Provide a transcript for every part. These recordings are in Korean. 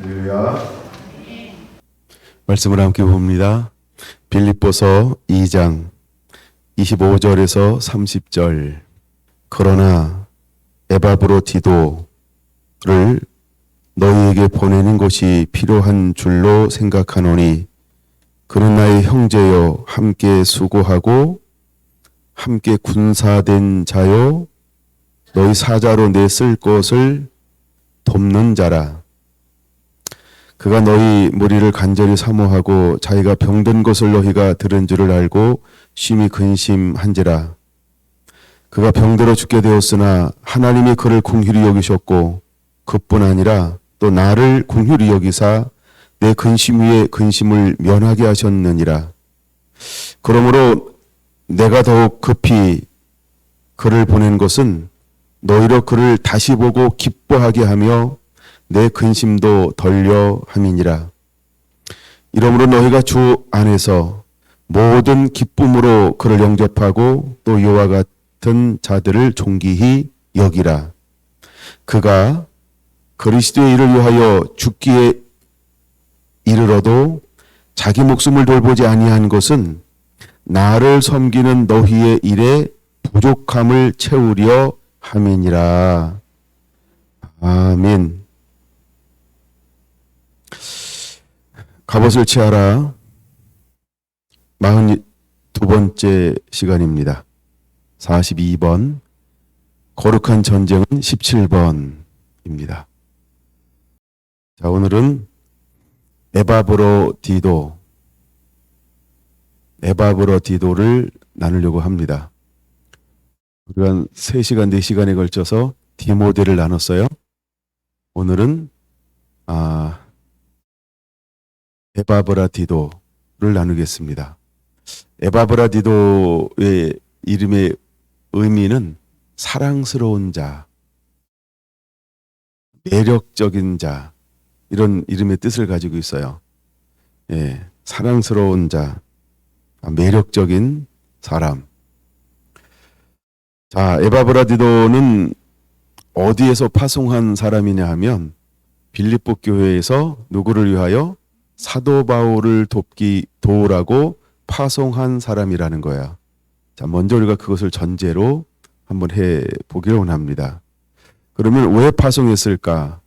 할렐루야. 말씀을 함께 봅니다. 빌립보서 2장 25절에서 30절. 그러나 에바브로디도를 너희에게 보내는 것이 필요한 줄로 생각하노니 그는 나의 형제여 함께 수고하고 함께 군사된 자요 너희 사자로 내 쓸 것을 돕는 자라. 그가 너희 무리를 간절히 사모하고 자기가 병든 것을 너희가 들은 줄을 알고 심히 근심한지라. 그가 병들어 죽게 되었으나 하나님이 그를 긍휼히 여기셨고 그뿐 아니라 또 나를 긍휼히 여기사 내 근심 위에 근심을 면하게 하셨느니라. 그러므로 내가 더욱 급히 그를 보낸 것은 너희로 그를 다시 보고 기뻐하게 하며 내 근심도 덜려 함이니라. 이러므로 너희가 주 안에서 모든 기쁨으로 그를 영접하고 또 이와 같은 자들을 존귀히 여기라. 그가 그리스도의 일을 위하여 죽기에 이르러도 자기 목숨을 돌보지 아니한 것은 나를 섬기는 너희의 일에 부족함을 채우려 함이니라. 아멘. 갑옷을 취하라. 42번째 시간입니다. 42번. 거룩한 전쟁은 17번입니다. 자, 오늘은 에바브로디도를 나누려고 합니다. 우리가 한 3시간, 4시간에 걸쳐서 디모데를 나눴어요. 오늘은 에바브라디도를 나누겠습니다. 에바브라디도의 이름의 의미는 사랑스러운 자, 매력적인 자, 이런 이름의 뜻을 가지고 있어요. 예, 사랑스러운 자, 매력적인 사람. 자, 에바브라디도는 어디에서 파송한 사람이냐 하면 빌립보 교회에서 누구를 위하여 사도 바울을 도우라고 파송한 사람이라는 거야. 자, 먼저 우리가 그것을 전제로 한번 해 보기를 원합니다. 그러면 왜 파송했을까?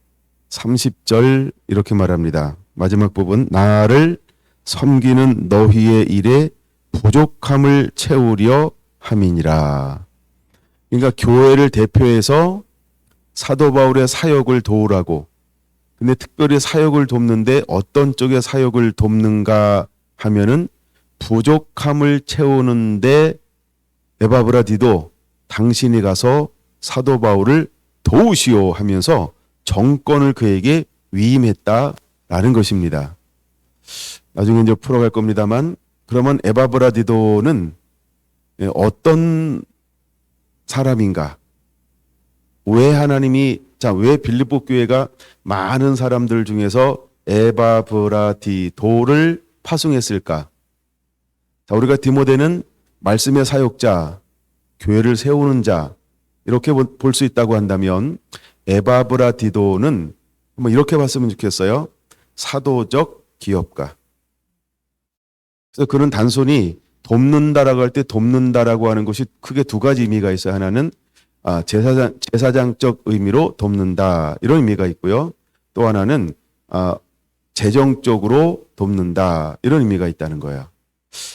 30절 이렇게 말합니다. 마지막 부분, 나를 섬기는 너희의 일에 부족함을 채우려 함이니라. 그러니까 교회를 대표해서 사도 바울의 사역을 도우라고. 근데 특별히 사역을 돕는데 어떤 쪽의 사역을 돕는가 하면은 부족함을 채우는데 에바브라디도 당신이 가서 사도 바울을 도우시오 하면서 정권을 그에게 위임했다라는 것입니다. 나중에 이제 풀어갈 겁니다만, 그러면 에바브라디도는 어떤 사람인가? 왜 빌립보 교회가 많은 사람들 중에서 에바브라디도를 파송했을까? 자, 우리가 디모데는 말씀의 사역자, 교회를 세우는 자, 이렇게 볼 수 있다고 한다면 에바브라디도는 한번 이렇게 봤으면 좋겠어요. 사도적 기업가. 그래서 그는 단순히 돕는다라고 할 때 돕는다라고 하는 것이 크게 두 가지 의미가 있어요. 하나는 제사장적 의미로 돕는다, 이런 의미가 있고요. 또 하나는 재정적으로 돕는다, 이런 의미가 있다는 거예요.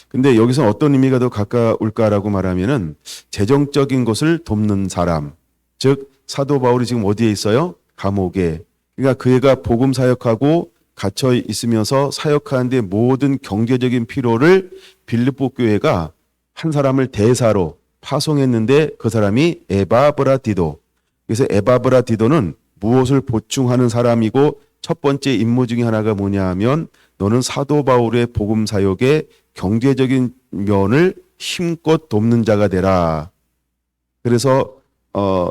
근데 여기서 어떤 의미가 더 가까울까라고 말하면은 재정적인 것을 돕는 사람, 즉 사도 바울이 지금 어디에 있어요? 감옥에. 그러니까 그가 복음 사역하고 갇혀 있으면서 사역하는데 모든 경제적인 필요를 빌립보 교회가 한 사람을 대사로 파송했는데 그 사람이 에바브라디도. 그래서 에바브라디도는 무엇을 보충하는 사람이고 첫 번째 임무 중에 하나가 뭐냐 하면 너는 사도 바울의 복음 사역의 경제적인 면을 힘껏 돕는 자가 되라. 그래서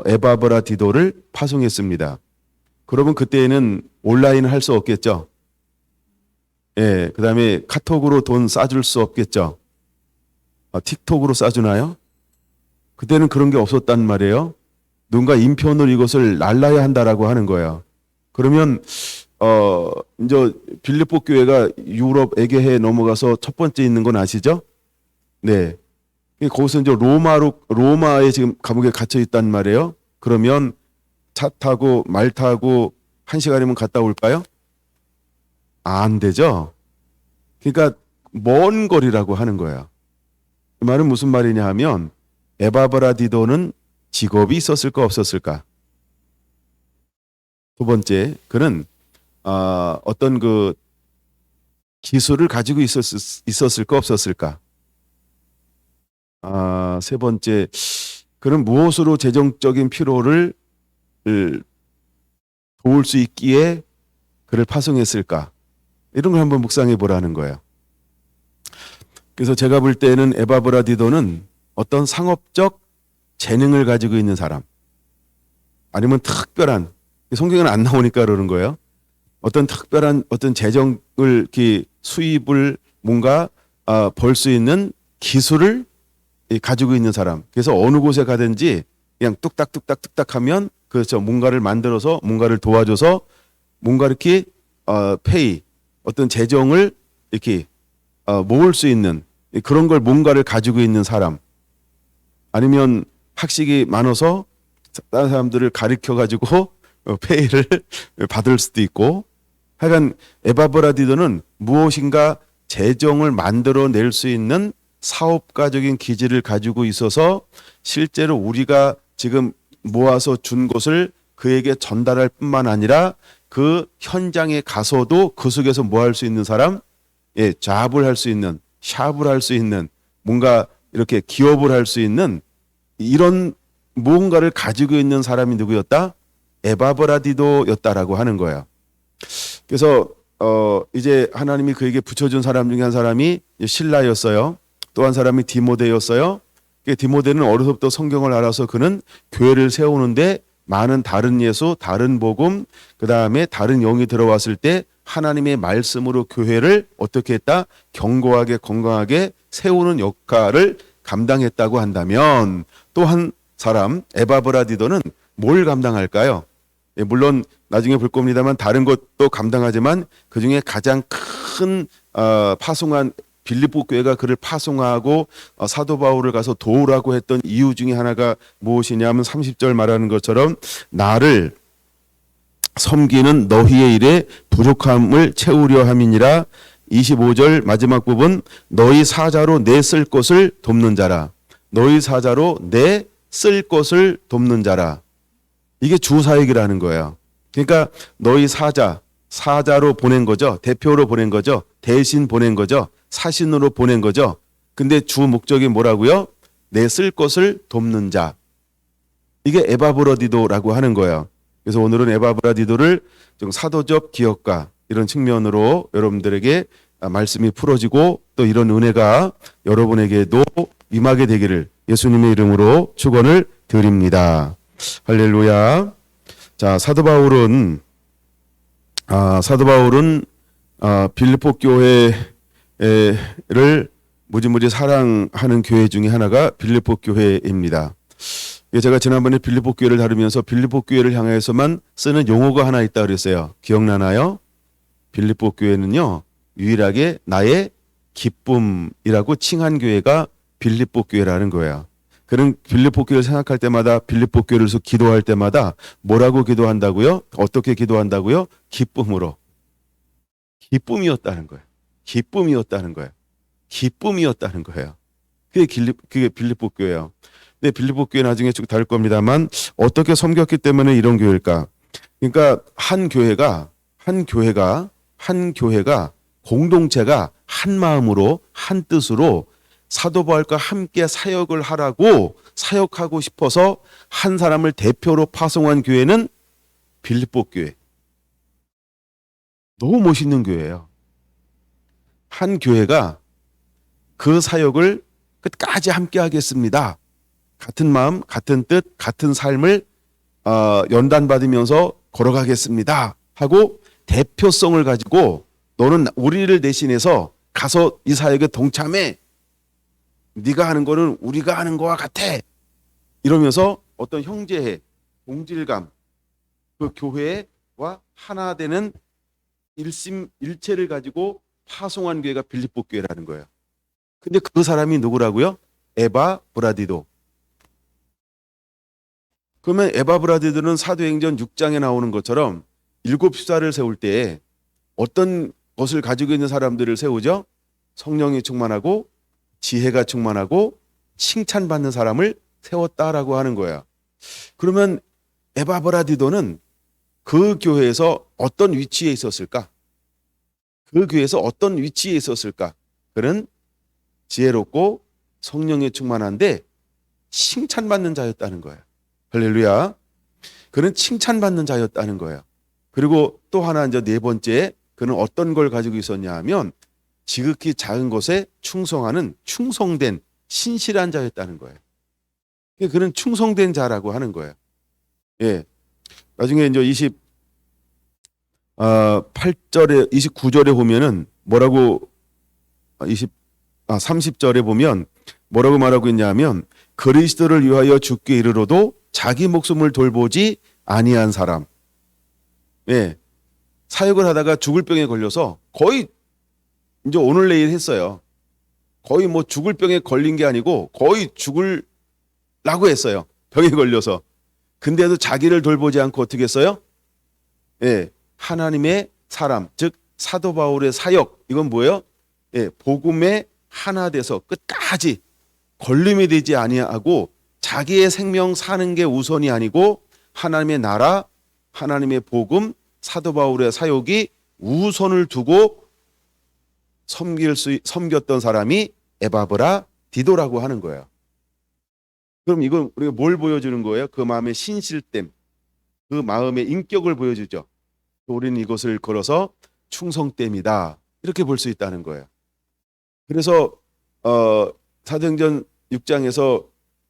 에바브라디도를 파송했습니다. 그러면 그때는 온라인 할 수 없겠죠. 예, 그 다음에 카톡으로 돈 싸줄 수 없겠죠. 틱톡으로 싸주나요? 그때는 그런 게 없었단 말이에요. 누군가 인편으로 이것을 날라야 한다라고 하는 거예요. 그러면 이제 빌립보 교회가 유럽 에게해에 넘어가서 첫 번째 있는 건 아시죠? 네. 거기서 이제 로마에 지금 감옥에 갇혀 있단 말이에요. 그러면 차 타고 말 타고 1시간이면 갔다 올까요? 안 되죠. 그러니까 먼 거리라고 하는 거예요. 이 말은 무슨 말이냐 하면 에바브라디도는 직업이 있었을까 없었을까? 두 번째, 그는 어떤 그 기술을 가지고 있었을까 없었을까? 세 번째, 그는 무엇으로 재정적인 필요를 도울 수 있기에 그를 파송했을까? 이런 걸 한번 묵상해 보라는 거예요. 그래서 제가 볼 때는 에바브라디도는 어떤 상업적 재능을 가지고 있는 사람, 아니면 특별한, 성경에는 안 나오니까 그러는 거예요. 어떤 특별한 어떤 재정을 이렇게 수입을 뭔가 벌 수 있는 기술을 가지고 있는 사람. 그래서 어느 곳에 가든지 그냥 뚝딱뚝딱 하면 그렇죠. 뭔가를 만들어서 뭔가를 도와줘서 뭔가 이렇게 페이 어떤 재정을 이렇게 모을 수 있는 그런 걸 뭔가를 가지고 있는 사람. 아니면 학식이 많아서 다른 사람들을 가르쳐 가지고 페이를 받을 수도 있고. 하여간 에바브라디도는 무엇인가 재정을 만들어낼 수 있는 사업가적인 기질을 가지고 있어서 실제로 우리가 지금 모아서 준 것을 그에게 전달할 뿐만 아니라 그 현장에 가서도 그 속에서 뭐 할 수 있는 사람, 잡을 할 수 있는, 샵을 할 수 있는, 뭔가 이렇게 기업을 할 수 있는 이런 무언가를 가지고 있는 사람이 누구였다? 에바브라디도였다라고 하는 거예요. 그래서 이제 하나님이 그에게 붙여준 사람 중에 한 사람이 실라였어요. 또 한 사람이 디모데였어요. 디모데는 어려서부터 성경을 알아서 그는 교회를 세우는데 많은 다른 예수, 다른 복음, 그 다음에 다른 영이 들어왔을 때 하나님의 말씀으로 교회를 어떻게 했다? 견고하게 건강하게 세우는 역할을 감당했다고 한다면 또 한 사람 에바브라디도는 뭘 감당할까요? 물론 나중에 볼 겁니다만 다른 것도 감당하지만 그중에 가장 큰 파송한 빌립보 교회가 그를 파송하고 사도 바울을 가서 도우라고 했던 이유 중에 하나가 무엇이냐면 30절 말하는 것처럼 나를 섬기는 너희의 일에 부족함을 채우려 함이니라. 25절 마지막 부분 너희 사자로 내 쓸 것을 돕는 자라. 너희 사자로 내 쓸 것을 돕는 자라. 이게 주사역이라는 거예요. 그러니까 너희 사자로 보낸 거죠. 대표로 보낸 거죠. 대신 보낸 거죠. 사신으로 보낸 거죠. 근데 주 목적이 뭐라고요? 내 쓸 것을 돕는 자. 이게 에바브라디도라고 하는 거예요. 그래서 오늘은 에바브라디도를 좀 사도적 기억과 이런 측면으로 여러분들에게 말씀이 풀어지고 또 이런 은혜가 여러분에게도 임하게 되기를 예수님의 이름으로 축원을 드립니다. 할렐루야. 자, 사도 바울은 빌립보 교회를 무지무지 사랑하는 교회 중에 하나가 빌립보 교회입니다. 제가 지난번에 빌립보 교회를 다루면서 빌립보 교회를 향해서만 쓰는 용어가 하나 있다 그랬어요. 기억나나요? 빌립보 교회는요, 유일하게 나의 기쁨이라고 칭한 교회가 빌립보 교회라는 거예요. 그는 빌립보 교회를 생각할 때마다 빌립보 교회를 기도할 때마다 뭐라고 기도한다고요? 어떻게 기도한다고요? 기쁨으로. 기쁨이었다는 거예요. 기쁨이었다는 거예요. 기쁨이었다는 거예요. 그게 빌립보 교회예요. 근데 빌립보 교회 나중에 쭉 다룰 겁니다만 어떻게 섬겼기 때문에 이런 교회일까? 그러니까 한 교회가 공동체가 한 마음으로 한 뜻으로 사도 바울과 함께 사역을 하라고 사역하고 싶어서 한 사람을 대표로 파송한 교회는 빌립보 교회. 너무 멋있는 교회예요. 한 교회가 그 사역을 끝까지 함께 하겠습니다. 같은 마음, 같은 뜻, 같은 삶을 연단받으면서 걸어가겠습니다 하고 대표성을 가지고 너는 우리를 대신해서 가서 이 사역에 동참해. 네가 하는 거는 우리가 하는 거와 같아. 이러면서 어떤 형제의 동질감, 그 교회와 하나 되는 일심일체를 가지고 파송한 교회가 빌립보 교회라는 거예요. 근데 그 사람이 누구라고요? 에바브라디도. 그러면 에바브라디도는 사도행전 6장에 나오는 것처럼 7수사를 세울 때에 어떤 것을 가지고 있는 사람들을 세우죠? 성령이 충만하고 지혜가 충만하고 칭찬받는 사람을 세웠다라고 하는 거예요. 그러면 에바브라디도는 그 교회에서 어떤 위치에 있었을까? 그 교회에서 어떤 위치에 있었을까? 그는 지혜롭고 성령에 충만한데 칭찬받는 자였다는 거예요. 할렐루야. 그는 칭찬받는 자였다는 거예요. 그리고 또 하나 이제 네 번째, 그는 어떤 걸 가지고 있었냐 하면 지극히 작은 것에 충성하는 충성된 신실한 자였다는 거예요. 그는 충성된 자라고 하는 거예요. 예. 나중에 이제 28절에 29절에 보면은 뭐라고 30절에 보면 뭐라고 말하고 있냐면 그리스도를 위하여 죽게 이르러도 자기 목숨을 돌보지 아니한 사람. 예. 사역을 하다가 죽을 병에 걸려서 거의 이제 오늘 내일 했어요. 거의 뭐 죽을 병에 걸린 게 아니고 거의 죽을라고 했어요. 병에 걸려서. 근데도 자기를 돌보지 않고 어떻게 했어요? 예. 하나님의 사람, 즉 사도 바울의 사역. 이건 뭐예요? 예. 복음에 하나 돼서 끝까지 걸림이 되지 아니하고 자기의 생명 사는 게 우선이 아니고 하나님의 나라, 하나님의 복음, 사도 바울의 사역이 우선을 두고 섬겼던 사람이 에바브라디도라고 하는 거예요. 그럼 이건 우리가 뭘 보여주는 거예요? 그 마음의 신실됨, 그 마음의 인격을 보여주죠. 우리는 이것을 걸어서 충성됨이다. 이렇게 볼 수 있다는 거예요. 그래서 사도행전 6장에서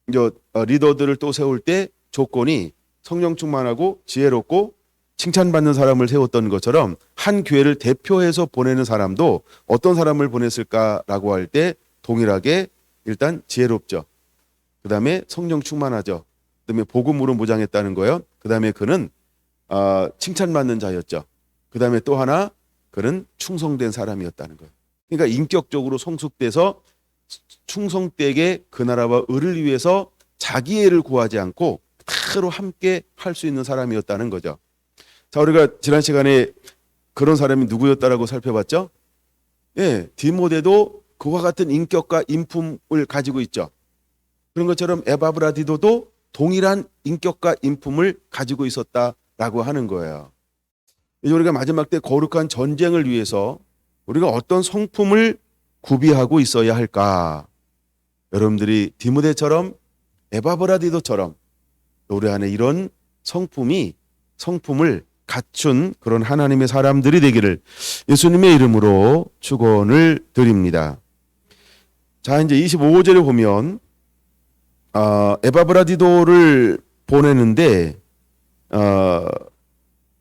이제 리더들을 또 세울 때 조건이 성령 충만하고 지혜롭고 칭찬받는 사람을 세웠던 것처럼 한 교회를 대표해서 보내는 사람도 어떤 사람을 보냈을까라고 할 때 동일하게 일단 지혜롭죠. 그 다음에 성령 충만하죠. 그 다음에 복음으로 무장했다는 거예요. 그 다음에 그는 칭찬받는 자였죠. 그 다음에 또 하나 그는 충성된 사람이었다는 거예요. 그러니까 인격적으로 성숙돼서 충성되게 그 나라와 의를 위해서 자기 애를 구하지 않고 서로 함께 할 수 있는 사람이었다는 거죠. 자, 우리가 지난 시간에 그런 사람이 누구였다라고 살펴봤죠? 예, 디모데도 그와 같은 인격과 인품을 가지고 있죠. 그런 것처럼 에바브라디도도 동일한 인격과 인품을 가지고 있었다라고 하는 거예요. 이제 우리가 마지막 때 거룩한 전쟁을 위해서 우리가 어떤 성품을 구비하고 있어야 할까? 여러분들이 디모데처럼 에바브라디도처럼 우리 안에 이런 성품을 갖춘 그런 하나님의 사람들이 되기를 예수님의 이름으로 축원을 드립니다. 자, 이제 25절에 보면 에바브라디도를 보내는데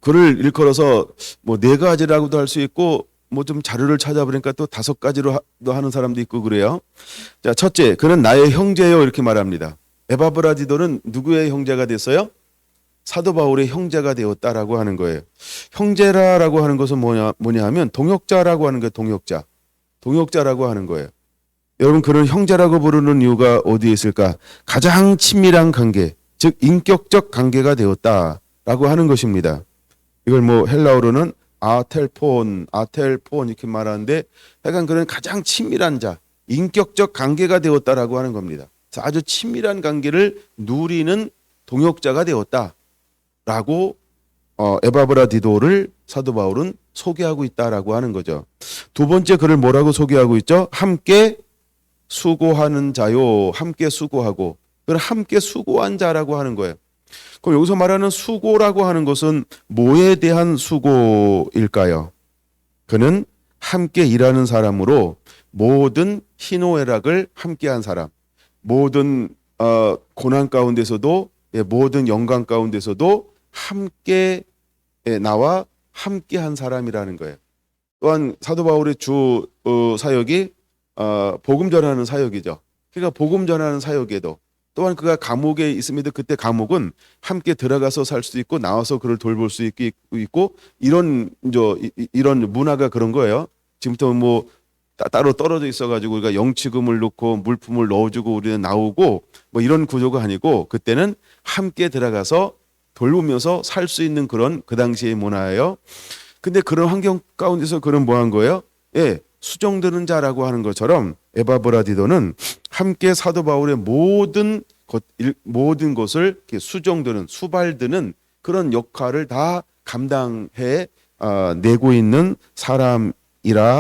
그를 일컬어서 뭐 네 가지라고도 할 수 있고 뭐 좀 자료를 찾아보니까 또 5가지로 하는 사람도 있고 그래요. 자, 첫째, 그는 나의 형제요 이렇게 말합니다. 에바브라디도는 누구의 형제가 됐어요? 사도 바울의 형제가 되었다라고 하는 거예요. 형제라고 하는 것은 뭐냐 하면 동역자라고 하는 거예요. 동역자라고 하는 거예요. 여러분, 그런 형제라고 부르는 이유가 어디에 있을까? 가장 친밀한 관계, 즉 인격적 관계가 되었다라고 하는 것입니다. 이걸 뭐 헬라어로는 아텔폰 이렇게 말하는데 약간 그런 가장 친밀한 자, 인격적 관계가 되었다라고 하는 겁니다. 아주 친밀한 관계를 누리는 동역자가 되었다라고 에바브라디도를 사도 바울은 소개하고 있다라고 하는 거죠. 두 번째, 그를 뭐라고 소개하고 있죠? 함께 수고하는 자요. 함께 수고하고. 그걸 함께 수고한 자라고 하는 거예요. 그럼 여기서 말하는 수고라고 하는 것은 뭐에 대한 수고일까요? 그는 함께 일하는 사람으로 모든 희노애락을 함께한 사람, 모든 고난 가운데서도 모든 영광 가운데서도 함께 나와 함께한 사람이라는 거예요. 또한 사도 바울의 주 사역이 복음 전하는 사역이죠. 그러니까 복음 전하는 사역에도 또한 그가 감옥에 있습니다. 그때 감옥은 함께 들어가서 살 수도 있고 나와서 그를 돌볼 수 있고 이런 문화가 그런 거예요. 지금부터 뭐 따로 떨어져 있어가지고 우리가 영치금을 넣고 물품을 넣어주고 우리는 나오고 뭐 이런 구조가 아니고 그때는 함께 들어가서 돌보면서 살 수 있는 그런 그 당시의 문화예요. 근데 그런 환경 가운데서 그는 뭐 한 거예요? 예, 수종드는 자라고 하는 것처럼 에바브라디도는 함께 사도 바울의 모든 것을 이렇게 수종드는 수발드는 그런 역할을 다 감당해 내고 있는 사람이다라고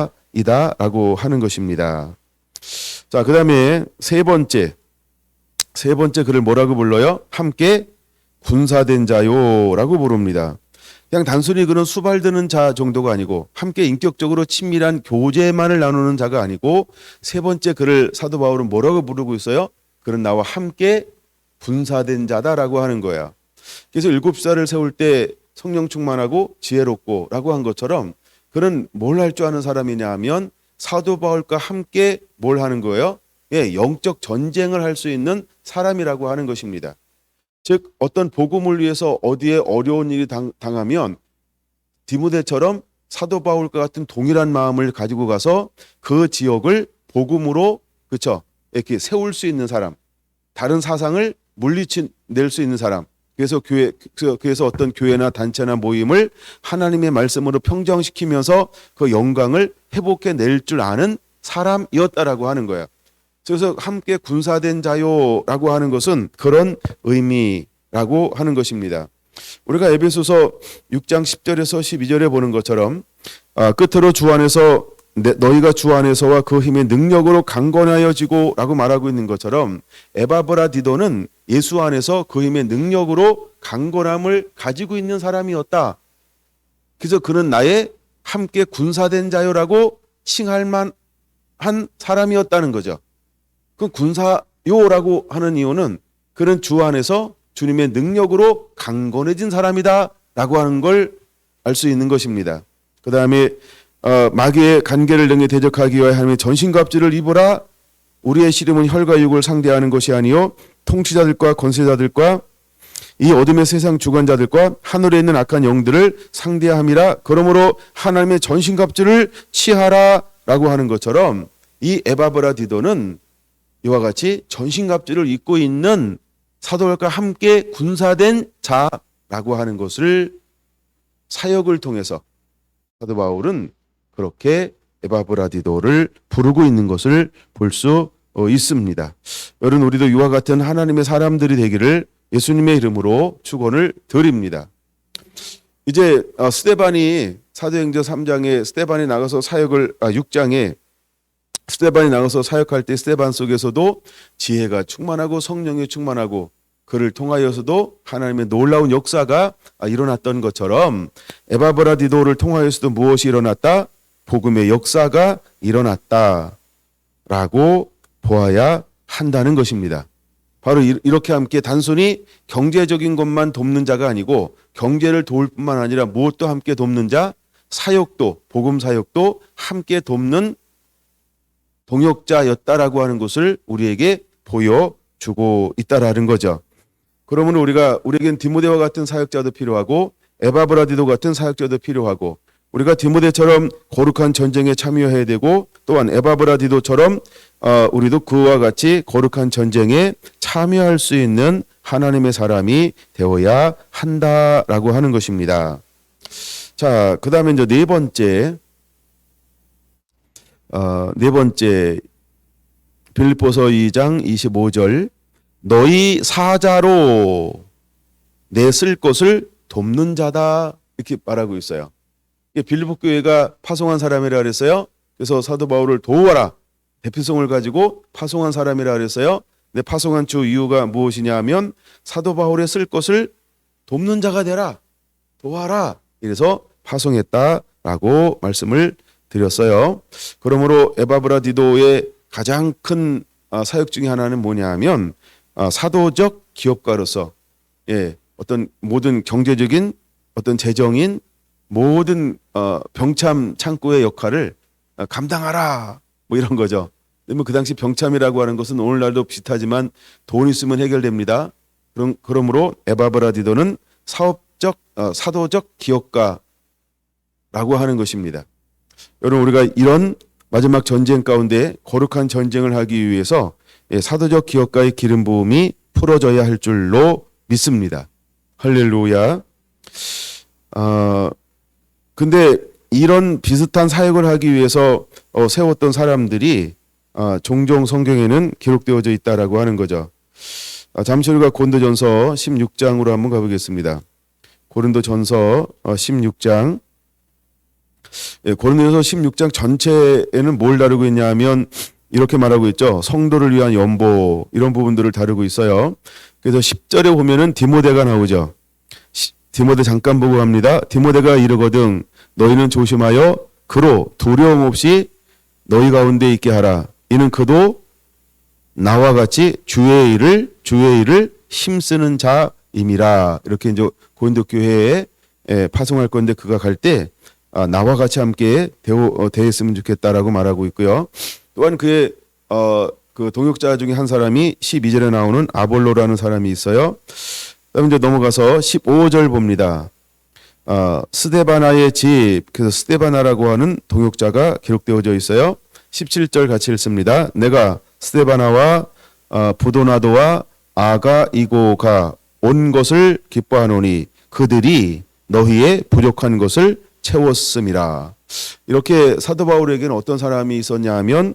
하는 것입니다. 자, 그다음에 세 번째 그를 뭐라고 불러요? 함께 군사된 자요라고 부릅니다. 그냥 단순히 그런 수발드는 자 정도가 아니고 함께 인격적으로 친밀한 교제만을 나누는 자가 아니고 세 번째 그를 사도 바울은 뭐라고 부르고 있어요? 그는 나와 함께 군사된 자다라고 하는 거야. 그래서 7살을 세울 때 성령 충만하고 지혜롭고 라고 한 것처럼 그는 뭘 할 줄 아는 사람이냐 하면 사도 바울과 함께 뭘 하는 거예요? 예, 영적 전쟁을 할 수 있는 사람이라고 하는 것입니다. 즉 어떤 복음을 위해서 어디에 어려운 일이 당하면 디모데처럼 사도 바울과 같은 동일한 마음을 가지고 가서 그 지역을 복음으로 그렇죠 이렇게 세울 수 있는 사람, 다른 사상을 물리쳐낼 수 있는 사람. 그래서 어떤 교회나 단체나 모임을 하나님의 말씀으로 평정시키면서 그 영광을 회복해낼 줄 아는 사람이었다라고 하는 거예요. 그래서 함께 군사된 자요라고 하는 것은 그런 의미라고 하는 것입니다. 우리가 에베소서 6장 10절에서 12절에 보는 것처럼 끝으로 주 안에서 너희가 주 안에서와 그 힘의 능력으로 강건하여지고 라고 말하고 있는 것처럼 에바브라디도는 예수 안에서 그 힘의 능력으로 강건함을 가지고 있는 사람이었다. 그래서 그는 나의 함께 군사된 자요라고 칭할 만한 사람이었다는 거죠. 그 군사요라고 하는 이유는 그는 주 안에서 주님의 능력으로 강건해진 사람이다 라고 하는 걸 알 수 있는 것입니다. 그 다음에 마귀의 간계를 능히 대적하기 위하여 하나님의 전신갑주를 입으라. 우리의 씨름은 혈과 육을 상대하는 것이 아니요 통치자들과 권세자들과 이 어둠의 세상 주관자들과 하늘에 있는 악한 영들을 상대함이라. 그러므로 하나님의 전신갑주를 취하라 라고 하는 것처럼 이 에바브라디도는 이와 같이 전신갑주를 입고 있는 사도들과 함께 군사된 자라고 하는 것을 사역을 통해서 사도 바울은 그렇게 에바브라디도를 부르고 있는 것을 볼 수 있습니다. 여러분, 우리도 이와 같은 하나님의 사람들이 되기를 예수님의 이름으로 축원을 드립니다. 이제 스데반이 사도행전 3장에 스데반이 나가서 사역을 6장에 스데반이 나가서 사역할 때 스데반 속에서도 지혜가 충만하고 성령이 충만하고 그를 통하여서도 하나님의 놀라운 역사가 일어났던 것처럼 에바브라디도를 통하여서도 무엇이 일어났다? 복음의 역사가 일어났다라고 보아야 한다는 것입니다. 바로 이렇게 함께 단순히 경제적인 것만 돕는 자가 아니고 경제를 도울 뿐만 아니라 무엇도 함께 돕는 자, 사역도 복음 사역도 함께 돕는 동역자였다라고 하는 것을 우리에게 보여주고 있다라는 거죠. 그러면 우리에겐 디모데와 같은 사역자도 필요하고 에바브라디도 같은 사역자도 필요하고 우리가 디모데처럼 거룩한 전쟁에 참여해야 되고 또한 에바브라디도처럼 우리도 그와 같이 거룩한 전쟁에 참여할 수 있는 하나님의 사람이 되어야 한다라고 하는 것입니다. 자, 그 다음에 이제 네 번째 빌립보서 2장 25절 너희 사자로 내 쓸 것을 돕는 자다 이렇게 말하고 있어요. 빌립보 교회가 파송한 사람이라 그랬어요. 그래서 사도 바울을 도와라 대표성을 가지고 파송한 사람이라 그랬어요. 근데 파송한 주 이유가 무엇이냐 하면 사도 바울의 쓸 것을 돕는 자가 되라 도와라 이래서 파송했다라고 말씀을 드렸어요. 그러므로 에바브라디도의 가장 큰 사역 중에 하나는 뭐냐 하면 사도적 기업가로서 어떤 모든 경제적인 어떤 재정인 모든 병참 창고의 역할을 감당하라 뭐 이런 거죠. 그러면 그 당시 병참이라고 하는 것은 오늘날도 비슷하지만 돈 있으면 해결됩니다. 그러므로 에바브라디도는 사도적 기업가라고 하는 것입니다. 여러분, 우리가 이런 마지막 전쟁 가운데 거룩한 전쟁을 하기 위해서 사도적 기업가의 기름 부음이 풀어져야 할 줄로 믿습니다. 할렐루야. 근데 이런 비슷한 사역을 하기 위해서 세웠던 사람들이 종종 성경에는 기록되어져 있다라고 하는 거죠. 잠시 우리가 고린도전서 16장으로 한번 가보겠습니다. 고린도전서 16장. 고린도전서 16장 전체에는 뭘 다루고 있냐면 이렇게 말하고 있죠. 성도를 위한 연보 이런 부분들을 다루고 있어요. 그래서 10절에 보면은 디모데가 나오죠. 디모데 잠깐 보고 갑니다. 디모데가 이르거든 너희는 조심하여 그로 두려움 없이 너희 가운데 있게 하라. 이는 그도 나와 같이 주의 일을 힘쓰는 자임이라. 이렇게 이제 고린도 교회에 파송할 건데 그가 갈 때 나와 같이 함께 대했으면 좋겠다라고 말하고 있고요. 또한 그의 그 동역자 중에 한 사람이 12절에 나오는 아볼로라는 사람이 있어요. 그다음에 이제 넘어가서 15절 봅니다. 스데바나의 집, 그래서 스데바나라고 하는 동역자가 기록되어져 있어요. 17절 같이 읽습니다. 내가 스데바나와 부도나도와 아가이고가 온 것을 기뻐하노니 그들이 너희의 부족한 것을 채웠음이라. 이렇게 사도 바울에게는 어떤 사람이 있었냐 하면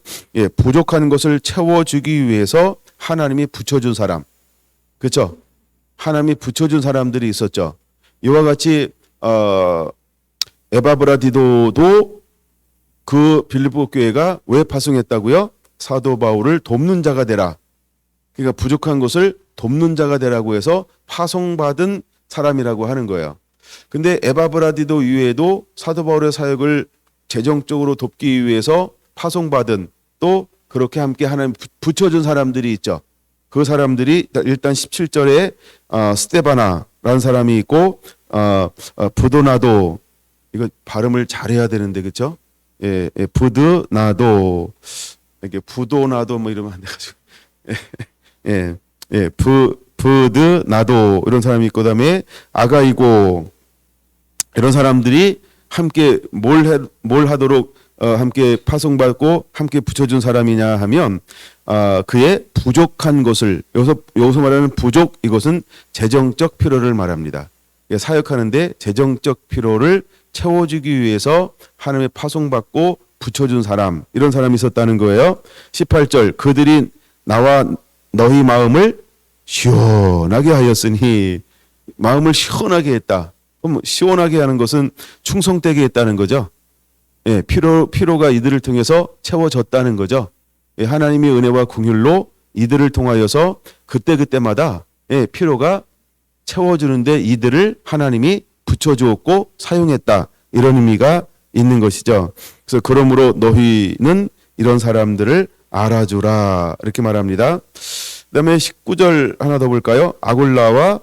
부족한 것을 채워주기 위해서 하나님이 붙여준 사람, 그렇죠? 하나님이 붙여준 사람들이 있었죠. 이와 같이 에바브라디도도 그 빌립보 교회가 왜 파송했다고요? 사도 바울을 돕는 자가 되라. 그러니까 부족한 것을 돕는 자가 되라고 해서 파송받은 사람이라고 하는 거예요. 근데 에바브라디도 이외에도 사도 바울의 사역을 재정적으로 돕기 위해서 파송받은 또 그렇게 함께 하나님 붙여준 사람들이 있죠. 그 사람들이 일단 17절에 스데바나라는 사람이 있고 부도나도, 이거 발음을 잘해야 되는데 그렇죠? 부드나도, 이게 부도나도 뭐 이러면 안 돼가지고 부드나도 이런 사람이 있고, 그다음에 아가이고 이런 사람들이 함께 뭘 하도록 함께 파송받고 함께 붙여준 사람이냐 하면 그의 부족한 것을, 여기서 말하는 부족, 이것은 재정적 필요를 말합니다. 사역하는데 재정적 필요를 채워주기 위해서 하나님의 파송받고 붙여준 사람, 이런 사람이 있었다는 거예요. 18절 그들이 나와 너희 마음을 시원하게 하였으니, 마음을 시원하게 했다. 그럼 시원하게 하는 것은 충성되게 했다는 거죠. 피로가 이들을 통해서 채워졌다는 거죠. 하나님의 은혜와 긍휼로 이들을 통하여서 그때마다 피로가 채워주는데 이들을 하나님이 붙여주었고 사용했다, 이런 의미가 있는 것이죠. 그래서 그러므로 너희는 이런 사람들을 알아주라, 이렇게 말합니다. 그 다음에 19절 하나 더 볼까요? 아굴라와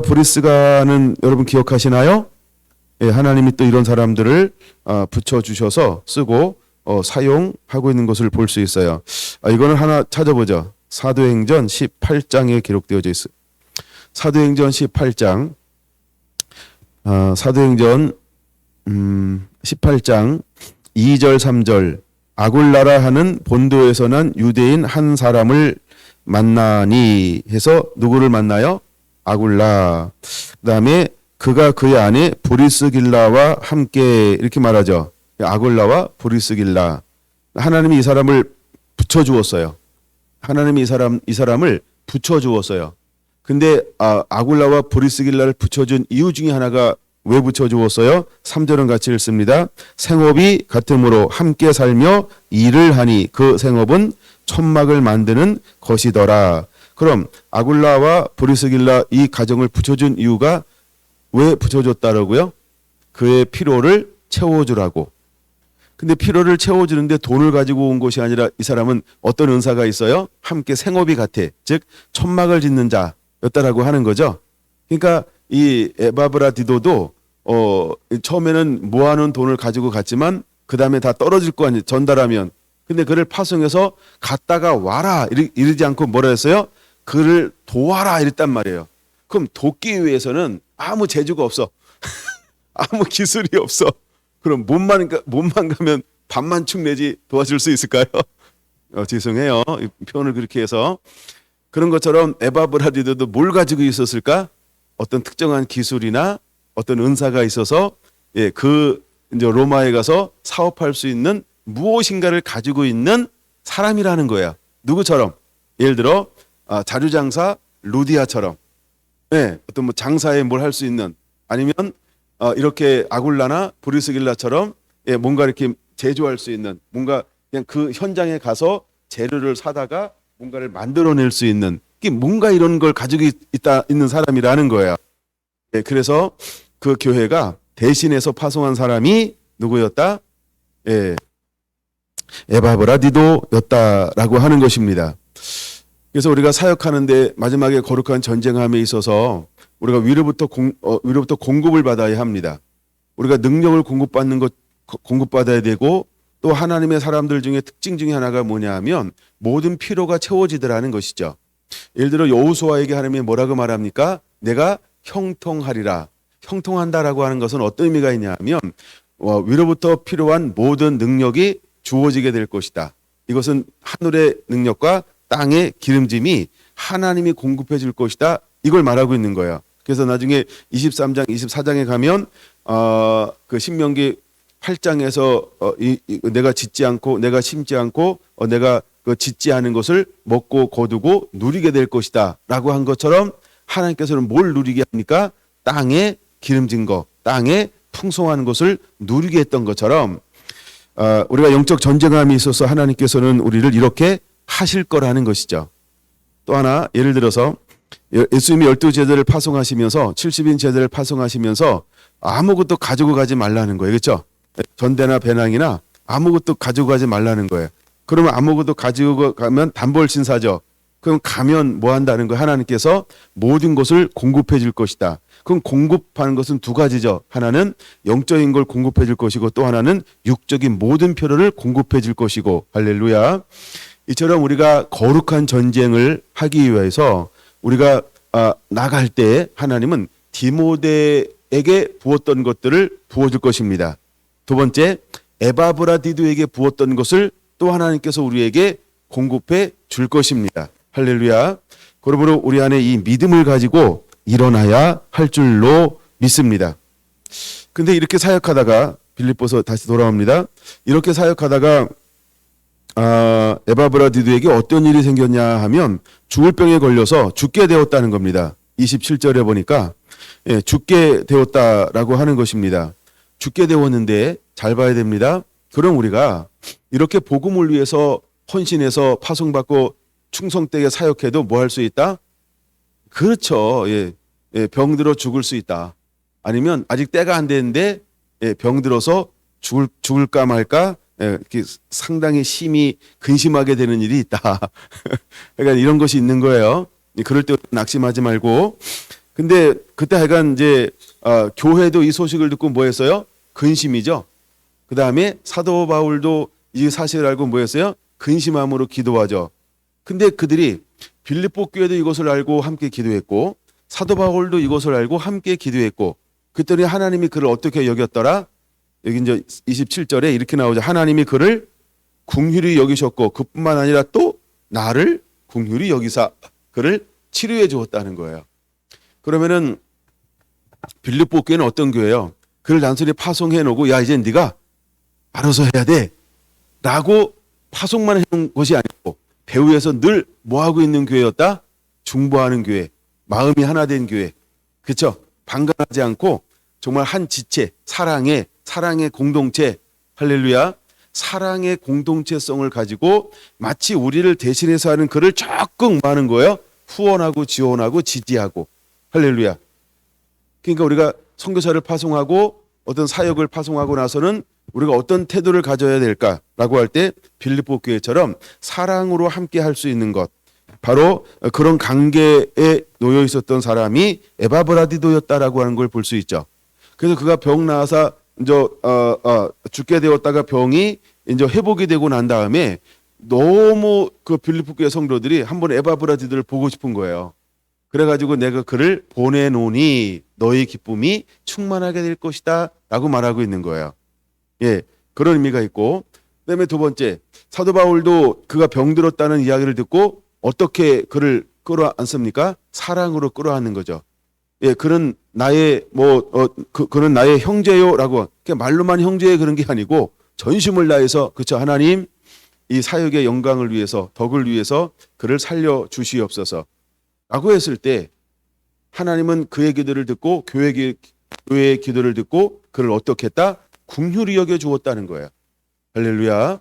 브리스가는 여러분 기억하시나요? 하나님이 또 이런 사람들을 붙여주셔서 쓰고 사용하고 있는 것을 볼 수 있어요. 이거는 하나 찾아보죠. 사도행전 18장에 기록되어져 있어요. 사도행전 18장, 사도행전 18장 2절 3절 아굴라라 하는 본도에서 난 유대인 한 사람을 만나니 해서 누구를 만나요? 아굴라. 그 다음에 그가 그의 아내 브리스길라와 함께, 이렇게 말하죠. 아굴라와 브리스길라. 하나님이 이 사람을 붙여주었어요. 하나님이 이 사람을 붙여주었어요. 근데 아굴라와 브리스길라를 붙여준 이유 중에 하나가 왜 붙여주었어요? 3절은 같이 읽습니다. 생업이 같으므로 함께 살며 일을 하니 그 생업은 천막을 만드는 것이더라. 그럼 아굴라와 브리스길라 이 가정을 붙여준 이유가 왜 붙여줬다라고요? 그의 필요를 채워주라고. 근데 필요를 채워주는데 돈을 가지고 온 것이 아니라 이 사람은 어떤 은사가 있어요? 함께 생업이 같아. 즉 천막을 짓는 자였다라고 하는 거죠. 그러니까 이 에바브라디도도 처음에는 모아놓은 돈을 가지고 갔지만 그 다음에 다 떨어질 거 아니에요. 전달하면. 근데 그를 파송해서 갔다가 와라 이러지 않고 뭐라 했어요? 그를 도와라 이랬단 말이에요. 그럼 돕기 위해서는 아무 재주가 없어. 아무 기술이 없어. 그럼 몸만 가면 반만 축 내지 도와줄 수 있을까요? 죄송해요. 표현을 그렇게 해서. 그런 것처럼 에바브라디도도 뭘 가지고 있었을까? 어떤 특정한 기술이나 어떤 은사가 있어서 그 이제 로마에 가서 사업할 수 있는 무엇인가를 가지고 있는 사람이라는 거야. 누구처럼? 예를 들어 자주장사 루디아처럼, 어떤 뭐 장사에 뭘 할 수 있는, 아니면 이렇게 아굴라나 브리스길라처럼 뭔가 이렇게 제조할 수 있는, 뭔가 그냥 그 현장에 가서 재료를 사다가 뭔가를 만들어낼 수 있는, 뭔가 이런 걸 가지고 있는 사람이라는 거야. 그래서 그 교회가 대신해서 파송한 사람이 누구였다? 에바브라디도였다라고 하는 것입니다. 그래서 우리가 사역하는데 마지막에 거룩한 전쟁함에 있어서 우리가 위로부터 공급을 받아야 합니다. 우리가 능력을 공급받아야 되고, 또 하나님의 사람들 중에 특징 중에 하나가 뭐냐 하면 모든 필요가 채워지더라는 것이죠. 예를 들어 여호수아에게 하나님이 뭐라고 말합니까? 내가 형통하리라. 형통한다라고 하는 것은 어떤 의미가 있냐 하면 위로부터 필요한 모든 능력이 주어지게 될 것이다. 이것은 하늘의 능력과 땅의 기름짐이 하나님이 공급해 줄 것이다. 이걸 말하고 있는 거예요. 그래서 나중에 23장, 24장에 가면 그 신명기 8장에서 내가 짓지 않고 내가 심지 않고 내가 그 짓지 않은 것을 먹고 거두고 누리게 될 것이다 라고 한 것처럼, 하나님께서는 뭘 누리게 합니까? 땅에 기름진 것, 땅에 풍성한 것을 누리게 했던 것처럼 우리가 영적 전쟁함이 있어서 하나님께서는 우리를 이렇게 하실 거라는 것이죠. 또 하나, 예를 들어서 예수님이 12제자를 파송하시면서 70인 제자를 파송하시면서 아무것도 가지고 가지 말라는 거예요. 그렇죠? 전대나 배낭이나 아무것도 가지고 가지 말라는 거예요. 그러면 아무것도 가지고 가면 단벌신사죠. 그럼 가면 뭐 한다는 거예요? 하나님께서 모든 것을 공급해 줄 것이다. 그럼 공급하는 것은 두 가지죠. 하나는 영적인 걸 공급해 줄 것이고, 또 하나는 육적인 모든 필요를 공급해 줄 것이고. 할렐루야. 이처럼 우리가 거룩한 전쟁을 하기 위해서 우리가 나갈 때 하나님은 디모데에게 부었던 것들을 부어줄 것입니다. 두 번째, 에바브라디도에게 부었던 것을 또 하나님께서 우리에게 공급해 줄 것입니다. 할렐루야. 그러므로 우리 안에 이 믿음을 가지고 일어나야 할 줄로 믿습니다. 근데 이렇게 사역하다가, 빌립보서 다시 돌아옵니다. 이렇게 사역하다가 에바브라디도에게 어떤 일이 생겼냐 하면 죽을 병에 걸려서 죽게 되었다는 겁니다. 27절에 보니까 죽게 되었다라고 하는 것입니다. 죽게 되었는데 잘 봐야 됩니다. 그럼 우리가 이렇게 복음을 위해서 헌신해서 파송받고 충성되게 사역해도 뭐 할 수 있다? 그렇죠. 병들어 죽을 수 있다. 아니면 아직 때가 안 됐는데 병들어서 죽을까 말까 이렇게 상당히 심히 근심하게 되는 일이 있다. 그러니까 이런 것이 있는 거예요. 그럴 때 낙심하지 말고. 근데 그때 하여간 이제 교회도 이 소식을 듣고 뭐 했어요? 근심이죠. 그 다음에 사도 바울도 이 사실을 알고 뭐 했어요? 근심함으로 기도하죠. 근데 그들이 빌립보 교회도 이것을 알고 함께 기도했고, 사도 바울도 이것을 알고 함께 기도했고, 그랬더니 하나님이 그를 어떻게 여겼더라? 여기 이제 27절에 이렇게 나오죠. 하나님이 그를 긍휼히 여기셨고, 그뿐만 아니라 또 나를 긍휼히 여기사 그를 치료해 주었다는 거예요. 그러면은 빌립보 교회는 어떤 교회예요? 그를 단순히 파송해 놓고, 야 이제 네가 알아서 해야 돼 라고 파송만 해놓은 것이 아니고, 배후에서 늘 뭐하고 있는 교회였다? 중보하는 교회, 마음이 하나 된 교회. 그렇죠? 방관하지 않고 정말 한 지체, 사랑의 공동체. 할렐루야. 사랑의 공동체성을 가지고 마치 우리를 대신해서 하는 그를 적극 많은 거예요. 후원하고 지원하고 지지하고. 할렐루야. 그러니까 우리가 선교사를 파송하고 어떤 사역을 파송하고 나서는 우리가 어떤 태도를 가져야 될까라고 할 때 빌립보 교회처럼 사랑으로 함께 할 수 있는 것, 바로 그런 관계에 놓여 있었던 사람이 에바브라디도였다라고 하는 걸 볼 수 있죠. 그래서 그가 병 나아서 이제 죽게 되었다가 병이 이제 회복이 되고 난 다음에 너무 그 빌립보 교회 성도들이 한번 에바브라디도를 보고 싶은 거예요. 그래가지고 내가 그를 보내노니 너희 기쁨이 충만하게 될 것이다 라고 말하고 있는 거예요. 예, 그런 의미가 있고, 그다음에 두 번째, 사도 바울도 그가 병들었다는 이야기를 듣고 어떻게 그를 끌어안습니까? 사랑으로 끌어안는 거죠. 예, 그는 나의 그는 나의 형제요라고, 그냥 말로만 형제 그런 게 아니고 전심을 다해서, 그렇죠, 하나님 이 사역의 영광을 위해서, 덕을 위해서 그를 살려 주시옵소서 라고 했을 때 하나님은 그의 기도를 듣고 교회의 기도를 듣고 그를 어떻게 했다? 긍휼히 여겨 주었다는 거예요. 할렐루야.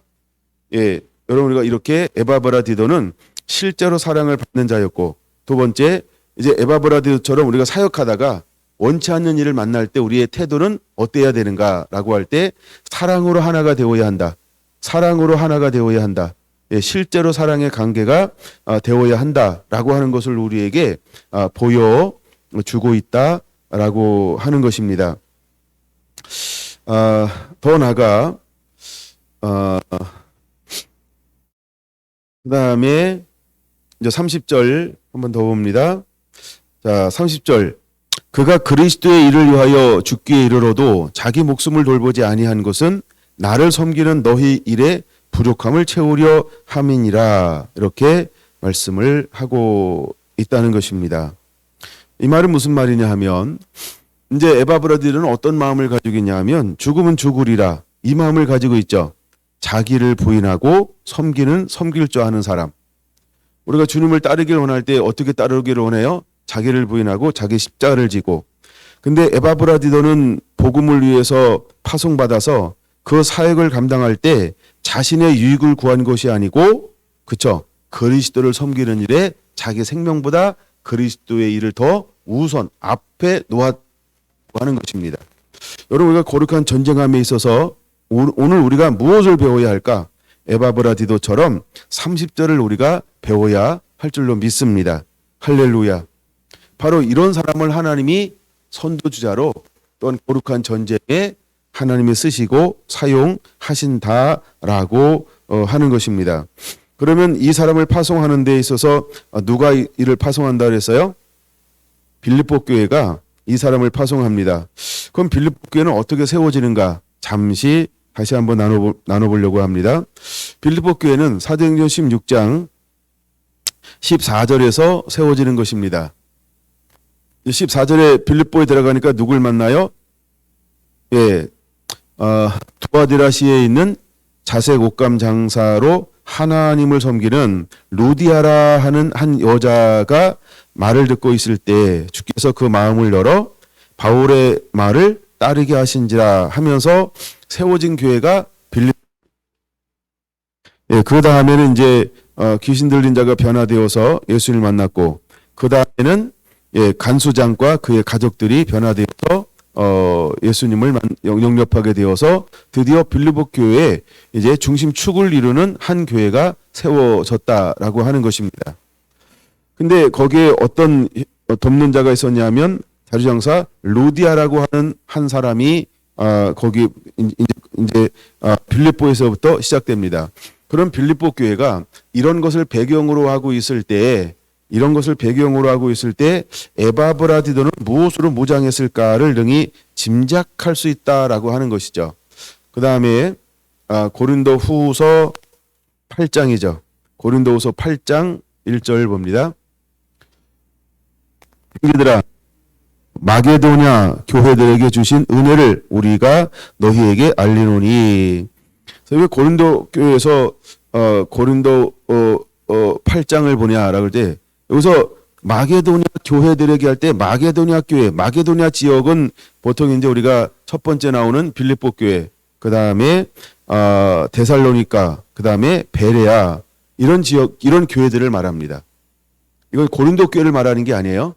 예, 여러분, 우리가 이렇게 에바브라디도는 실제로 사랑을 받는 자였고, 두 번째, 이제 에바브라디도처럼 우리가 사역하다가 원치 않는 일을 만날 때 우리의 태도는 어때야 되는가라고 할 때 사랑으로 하나가 되어야 한다. 사랑으로 하나가 되어야 한다. 예, 실제로 사랑의 관계가 되어야 한다라고 하는 것을 우리에게 보여주고 있다라고 하는 것입니다. 더 나아가 그 다음에 이제 30절 한번 더 봅니다. 자, 30절. 그가 그리스도의 일을 위하여 죽기에 이르러도 자기 목숨을 돌보지 아니한 것은 나를 섬기는 너희 일에 부족함을 채우려 함이니라. 이렇게 말씀을 하고 있다는 것입니다. 이 말은 무슨 말이냐 하면, 이제 에바브라디도는 어떤 마음을 가지고 있냐 하면 죽으면 죽으리라 이 마음을 가지고 있죠. 자기를 부인하고 섬길 줄 아는 사람. 우리가 주님을 따르기를 원할 때 어떻게 따르기를 원해요? 자기를 부인하고 자기 십자가를 지고. 근데 에바브라디도는 복음을 위해서 파송받아서 그 사역을 감당할 때 자신의 유익을 구한 것이 아니고, 그쵸, 그리스도를 섬기는 일에 자기 생명보다 그리스도의 일을 더 우선 앞에 놓았고 하는 것입니다. 여러분, 우리가 거룩한 전쟁함에 있어서 오늘 우리가 무엇을 배워야 할까? 에바브라디도처럼 30절을 우리가 배워야 할 줄로 믿습니다. 할렐루야. 바로 이런 사람을 하나님이 선도주자로 또한 거룩한 전쟁에 하나님이 쓰시고 사용하신다라고 하는 것입니다. 그러면 이 사람을 파송하는 데 있어서 누가 이를 파송한다 그랬어요? 빌립보 교회가 이 사람을 파송합니다. 그럼 빌립보 교회는 어떻게 세워지는가? 잠시 다시 한번 나눠보려고 합니다. 빌립보 교회는 사도행전 16장 14절에서 세워지는 것입니다. 14절에 빌립보에 들어가니까 누굴 만나요? 예, 두아디라시에 있는 자색 옷감 장사로 하나님을 섬기는 루디아라 하는 한 여자가 말을 듣고 있을 때 주께서 그 마음을 열어 바울의 말을 따르게 하신지라 하면서 세워진 교회가 빌립. 예, 그 다음에는 이제 귀신 들린 자가 변화되어서 예수를 만났고, 그 다음에는 간수장과 그의 가족들이 변화되어서 예수님을 영접하게 되어서 드디어 빌립보 교회에 이제 중심축을 이루는 한 교회가 세워졌다라고 하는 것입니다. 근데 거기에 어떤 돕는 자가 있었냐면 자주장사 루디아라고 하는 한 사람이 거기 이제 빌립보에서부터 시작됩니다. 그런 빌립보 교회가 이런 것을 배경으로 하고 있을 때 에바브라디도는 무엇으로 무장했을까를 능히 짐작할 수 있다라고 하는 것이죠. 그 다음에 고린도후서 8장이죠. 고린도후서 8장 1절 봅니다. 형제들아, 마게도냐 교회들에게 주신 은혜를 우리가 너희에게 알리노니. 그래서 왜 고린도 교회에서 고린도 8장을 보냐라고 할 때 여기서 마게도냐 교회들에게 할 때 마게도냐 교회, 마게도냐 지역은 보통 이제 우리가 첫 번째 나오는 빌립보 교회, 그 다음에 데살로니가, 그 다음에 베레아, 이런 지역, 이런 교회들을 말합니다. 이건 고린도 교회를 말하는 게 아니에요.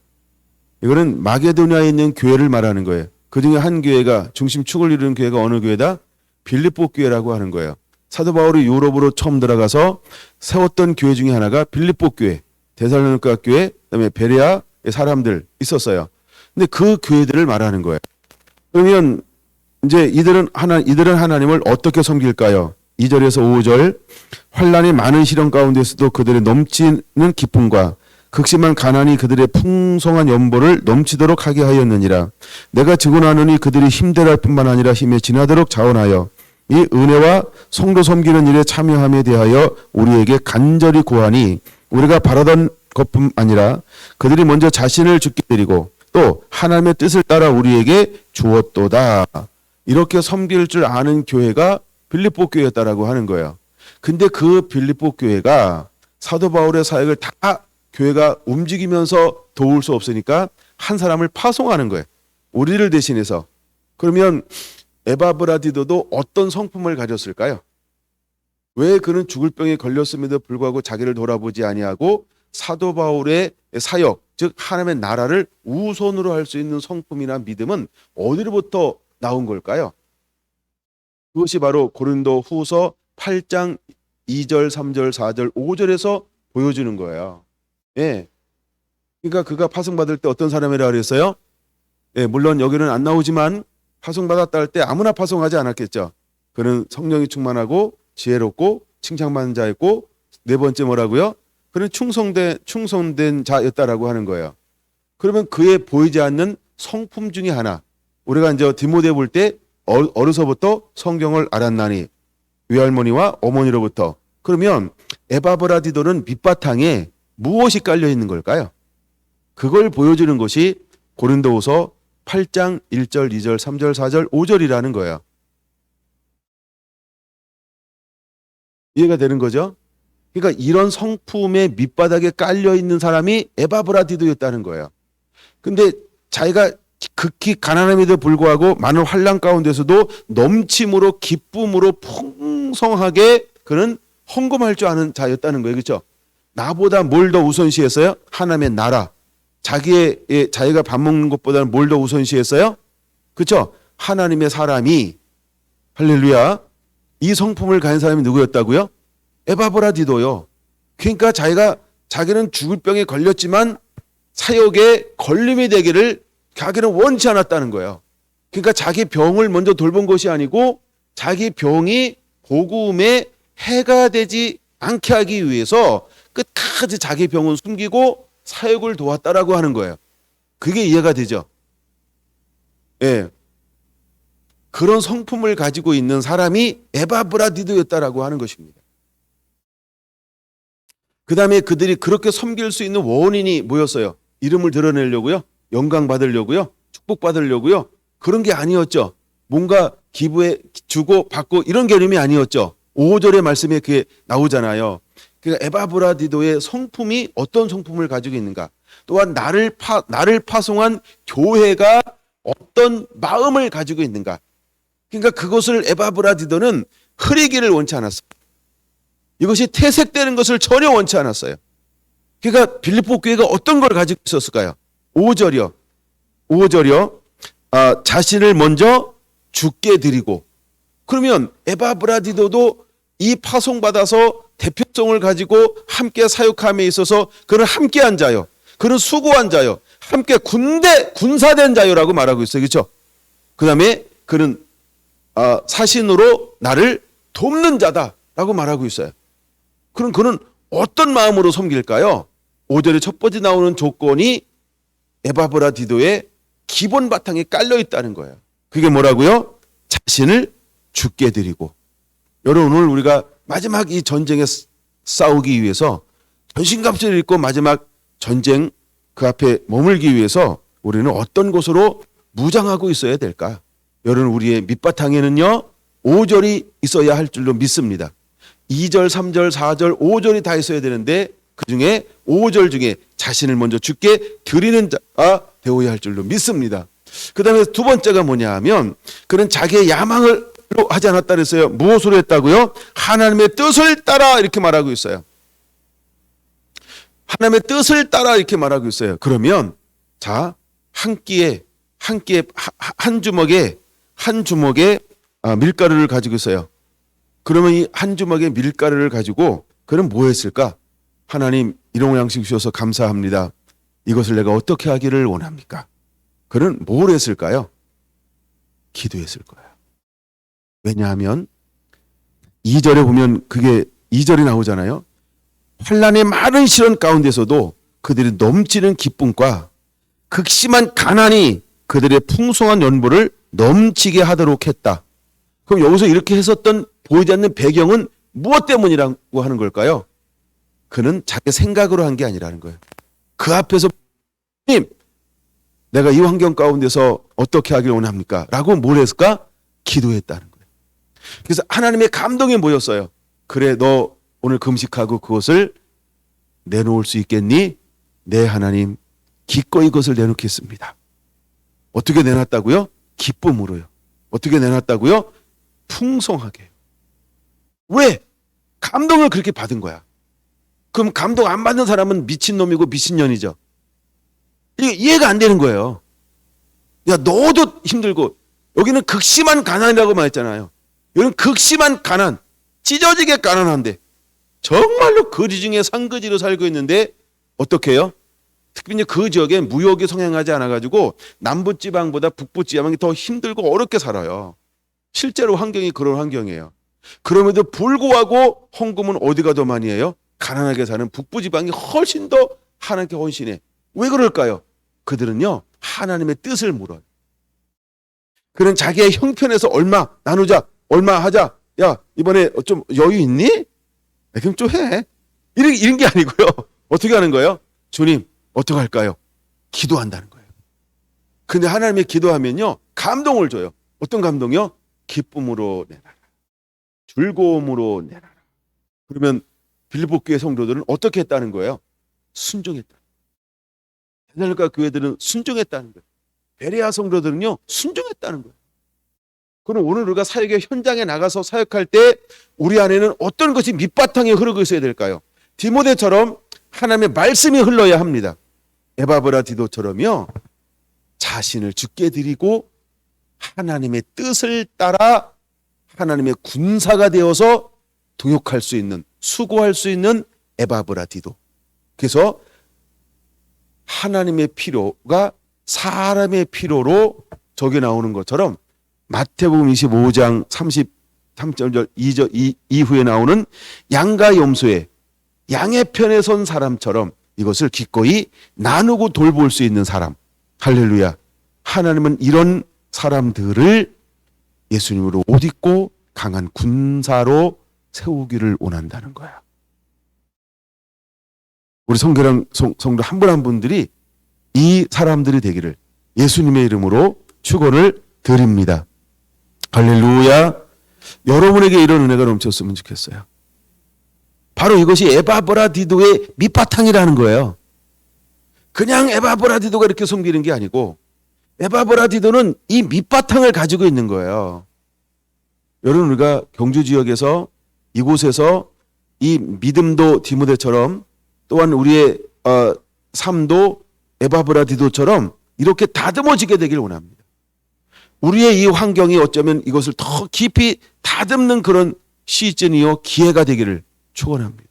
이거는 마게도냐에 있는 교회를 말하는 거예요. 그 중에 한 교회가, 중심축을 이루는 교회가 어느 교회다? 빌립보 교회라고 하는 거예요. 사도 바울이 유럽으로 처음 들어가서 세웠던 교회 중에 하나가 빌립보 교회, 데살로니가 교회, 그다음에 베레아의 사람들 있었어요. 근데 그 교회들을 말하는 거예요. 그러면 이제 이들은 하나님을 어떻게 섬길까요? 2절에서 5절, 환난이 많은 시련 가운데서도 그들의 넘치는 기쁨과 극심한 가난이 그들의 풍성한 연보를 넘치도록 하게 하였느니라. 내가 증언하노니 그들이 힘대할 뿐만 아니라 힘에 지나도록 자원하여 이 은혜와 성도 섬기는 일에 참여함에 대하여 우리에게 간절히 구하니, 우리가 바라던 것뿐 아니라 그들이 먼저 자신을 주께 드리고 또 하나님의 뜻을 따라 우리에게 주었도다. 이렇게 섬길 줄 아는 교회가 빌립보 교회였다라고 하는 거예요. 근데 그 빌립보 교회가 사도 바울의 사역을 다 교회가 움직이면서 도울 수 없으니까 한 사람을 파송하는 거예요. 우리를 대신해서. 그러면 에바브라디도도 어떤 성품을 가졌을까요? 왜 그는 죽을 병에 걸렸음에도 불구하고 자기를 돌아보지 아니하고 사도 바울의 사역, 즉 하나님의 나라를 우선으로 할 수 있는 성품이나 믿음은 어디로부터 나온 걸까요? 그것이 바로 고린도 후서 8장 2절, 3절, 4절, 5절에서 보여주는 거예요. 예. 그러니까 그가 파송받을 때 어떤 사람이라 그랬어요? 예, 물론 여기는 안 나오지만 파송받았다 할 때 아무나 파송하지 않았겠죠. 그는 성령이 충만하고 지혜롭고 칭찬받는 자였고, 네 번째 뭐라고요? 그는 충성된 자였다라고 하는 거예요. 그러면 그의 보이지 않는 성품 중에 하나, 우리가 이제 디모데 볼 때 어려서부터 성경을 알았나니, 외할머니와 어머니로부터. 그러면 에바브라디도는 밑바탕에 무엇이 깔려 있는 걸까요? 그걸 보여주는 것이 고린도후서 8장 1절, 2절, 3절, 4절, 5절이라는 거예요. 이해가 되는 거죠? 그러니까 이런 성품의 밑바닥에 깔려 있는 사람이 에바브라디도였다는 거예요. 근데 자기가 극히 가난함에도 불구하고 많은 환난 가운데서도 넘침으로 기쁨으로 풍성하게 그는 헌금할 줄 아는 자였다는 거예요. 그렇죠? 나보다 뭘 더 우선시했어요? 하나님의 나라. 자기가 밥 먹는 것보다는 뭘 더 우선시했어요? 그렇죠? 하나님의 사람이, 할렐루야, 이 성품을 가진 사람이 누구였다고요? 에바브라디도요. 그러니까 자기는 죽을 병에 걸렸지만 사역에 걸림이 되기를 자기는 원치 않았다는 거예요. 그러니까 자기 병을 먼저 돌본 것이 아니고 자기 병이 복음에 해가 되지 않게 하기 위해서 끝까지 자기 병은 숨기고 사역을 도왔다라고 하는 거예요. 그게 이해가 되죠? 예. 그런 성품을 가지고 있는 사람이 에바브라디도였다라고 하는 것입니다. 그 다음에 그들이 그렇게 섬길 수 있는 원인이 뭐였어요? 이름을 드러내려고요? 영광 받으려고요? 축복 받으려고요? 그런 게 아니었죠. 뭔가 기부해 주고 받고 이런 개념이 아니었죠. 5절의 말씀에 그게 나오잖아요. 그러니까 에바브라디도의 성품이 어떤 성품을 가지고 있는가? 또한 나를 파송한 교회가 어떤 마음을 가지고 있는가? 그러니까 그것을 에바브라디도는 흐리기를 원치 않았어요. 이것이 퇴색되는 것을 전혀 원치 않았어요. 그러니까 빌립보 교회가 어떤 걸 가지고 있었을까요? 5절이요. 자신을 먼저 죽게 드리고. 그러면 에바브라디도도 이 파송받아서 대표성을 가지고 함께 사역함에 있어서 그는 함께한 자요. 그는 수고한 자요. 함께 군사된 자요라고 말하고 있어요. 그렇죠? 그 다음에 그는 사신으로 나를 돕는 자다라고 말하고 있어요. 그럼 그는 어떤 마음으로 섬길까요? 5절에 첫 번째 나오는 조건이 에바브라디도의 기본 바탕에 깔려 있다는 거예요. 그게 뭐라고요? 자신을 죽게 드리고. 여러분, 오늘 우리가 마지막 이 전쟁에 싸우기 위해서 전신갑주를 입고 마지막 전쟁 그 앞에 머물기 위해서 우리는 어떤 곳으로 무장하고 있어야 될까? 여러분, 우리의 밑바탕에는요 5절이 있어야 할 줄로 믿습니다. 2절, 3절, 4절, 5절이 다 있어야 되는데 그 중에 5절 중에 자신을 먼저 죽게 드리는 자가 되어야 할 줄로 믿습니다. 그 다음에 두 번째가 뭐냐 하면 그는 자기의 야망을 하지 않았다 그랬어요. 무엇으로 했다고요? 하나님의 뜻을 따라 이렇게 말하고 있어요. 하나님의 뜻을 따라 이렇게 말하고 있어요. 그러면 자, 한 주먹에 밀가루를 가지고 있어요. 그러면 이 한 주먹의 밀가루를 가지고 그는 뭐 했을까? 하나님, 일용 양식 주셔서 감사합니다. 이것을 내가 어떻게 하기를 원합니까? 그는 뭘 했을까요? 기도했을 거예요. 왜냐하면 2절에 보면 그게 2절이 나오잖아요. 환난의 많은 시련 가운데서도 그들이 넘치는 기쁨과 극심한 가난이 그들의 풍성한 연보를 넘치게 하도록 했다. 그럼 여기서 이렇게 했었던 보이지 않는 배경은 무엇 때문이라고 하는 걸까요? 그는 자기 생각으로 한 게 아니라는 거예요. 그 앞에서 님, 내가 이 환경 가운데서 어떻게 하길 원합니까? 라고 뭘 했을까? 기도했다는 거예요. 그래서 하나님의 감동이 뭐였어요? 그래, 너 오늘 금식하고 그것을 내놓을 수 있겠니? 네, 하나님, 기꺼이 그것을 내놓겠습니다. 어떻게 내놨다고요? 기쁨으로요. 어떻게 내놨다고요? 풍성하게. 왜? 감동을 그렇게 받은 거야. 그럼 감동 안 받는 사람은 미친놈이고 미친년이죠. 이게 이해가 안 되는 거예요. 야, 너도 힘들고, 여기는 극심한 가난이라고 말했잖아요. 여기는 극심한 가난, 찢어지게 가난한데 정말로 거지 중에 상거지로 살고 있는데 어떻게 해요? 특히 그 지역에 무역이 성행하지 않아가지고 남부지방보다 북부지방이 더 힘들고 어렵게 살아요. 실제로 환경이 그런 환경이에요. 그럼에도 불구하고 헌금은 어디가 더 많이 해요? 가난하게 사는 북부지방이 훨씬 더 하나님께 헌신해. 왜 그럴까요? 그들은요, 하나님의 뜻을 물어요. 그는 자기의 형편에서 얼마 나누자, 얼마 하자. 야, 이번에 좀 여유 있니? 그럼 좀 해. 이런 게 아니고요. 어떻게 하는 거예요? 주님, 어떻게 할까요? 기도한다는 거예요. 근데 하나님의 기도하면요, 감동을 줘요. 어떤 감동이요? 기쁨으로 내놔라. 즐거움으로 내놔라. 그러면 빌립보 교회 성도들은 어떻게 했다는 거예요? 순종했다. 데살로니가 교회들은 순종했다는 거예요. 베레아 성도들은요, 순종했다는 거예요. 그럼 오늘 우리가 사역의 현장에 나가서 사역할 때 우리 안에는 어떤 것이 밑바탕에 흐르고 있어야 될까요? 디모데처럼 하나님의 말씀이 흘러야 합니다. 에바브라 디도처럼요, 자신을 죽게 드리고 하나님의 뜻을 따라 하나님의 군사가 되어서 동역할 수 있는, 수고할 수 있는 에바브라 디도. 그래서 하나님의 필요가 사람의 필요로 저기 나오는 것처럼 마태복음 25장 33절 2절 이후에 나오는 양과 염소의 양의 편에 선 사람처럼 이것을 기꺼이 나누고 돌볼 수 있는 사람. 할렐루야. 하나님은 이런 사람들을 예수님으로 옷 입고 강한 군사로 세우기를 원한다는 거야. 우리 성교랑 성도 한 분 한 분들이 이 사람들이 되기를 예수님의 이름으로 축원을 드립니다. 할렐루야. 여러분에게 이런 은혜가 넘쳤으면 좋겠어요. 바로 이것이 에바브라디도의 밑바탕이라는 거예요. 그냥 에바브라디도가 이렇게 섬기는 게 아니고 에바브라디도는 이 밑바탕을 가지고 있는 거예요. 여러분, 우리가 경주 지역에서 이곳에서 이 믿음도 디모데처럼 또한 우리의 삶도 에바브라디도처럼 이렇게 다듬어지게 되길 원합니다. 우리의 이 환경이 어쩌면 이것을 더 깊이 다듬는 그런 시즌이요, 기회가 되기를 축원합니다.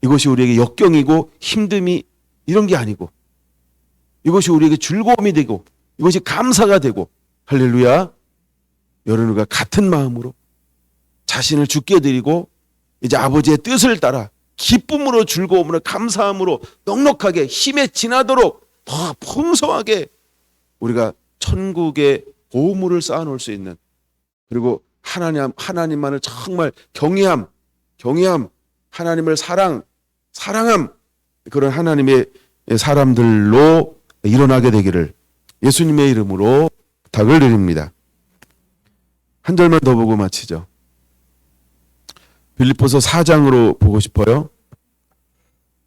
이것이 우리에게 역경이고 힘듦이 이런 게 아니고 이것이 우리에게 즐거움이 되고 이것이 감사가 되고, 할렐루야. 여러분과 같은 마음으로 자신을 죽게 드리고 이제 아버지의 뜻을 따라 기쁨으로 즐거움으로 감사함으로 넉넉하게 힘에 지나도록 더 풍성하게 우리가 천국의 보물을 쌓아놓을 수 있는, 그리고 하나님만을 정말 경외함, 하나님을 사랑함, 그런 하나님의 사람들로 일어나게 되기를 예수님의 이름으로 부탁을 드립니다. 한 절만 더 보고 마치죠. 빌립보서 4장으로 보고 싶어요.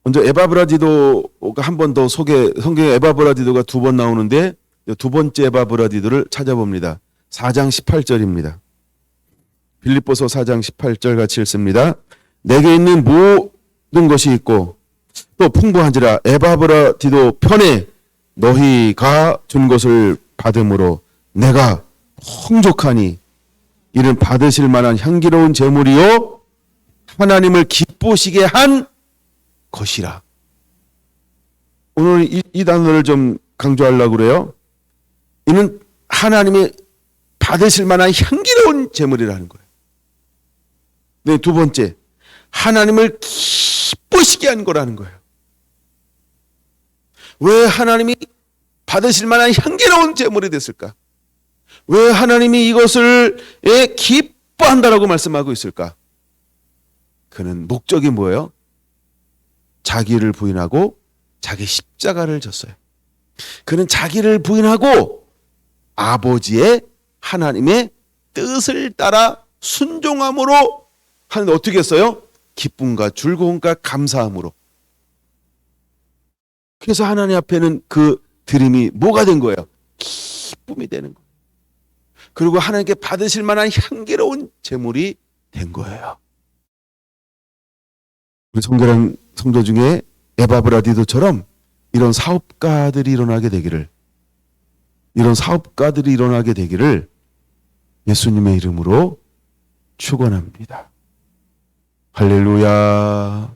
먼저 에바브라디도가 한 번 더 성경에 에바브라디도가 두 번 나오는데 두 번째 에바브라디도를 찾아봅니다. 4장 18절입니다. 빌립보서 4장 18절 같이 읽습니다. 내게 있는 모든 것이 있고 또 풍부한지라 에바브라디도 편에 너희가 준 것을 받음으로 내가 풍족하니 이는 받으실 만한 향기로운 제물이요 하나님을 기쁘시게 한 것이라. 오늘 이 단어를 좀 강조하려고 그래요. 이는 하나님의 받으실 만한 향기로운 제물이라는 거예요. 네, 두 번째, 하나님을 기쁘시게 한 거라는 거예요. 왜 하나님이 받으실 만한 향기로운 제물이 됐을까? 왜 하나님이 이것을 기뻐한다라고 말씀하고 있을까? 그는 목적이 뭐예요? 자기를 부인하고 자기 십자가를 졌어요. 그는 자기를 부인하고 아버지의 하나님의 뜻을 따라 순종함으로 하는데 어떻게 했어요? 기쁨과 즐거움과 감사함으로. 그래서 하나님 앞에는 그 드림이 뭐가 된 거예요? 기쁨이 되는 거예요. 그리고 하나님께 받으실 만한 향기로운 제물이 된 거예요. 우리 성결한 성도 중에 에바브라디도처럼 이런 사업가들이 일어나게 되기를 예수님의 이름으로 축원합니다. 할렐루야.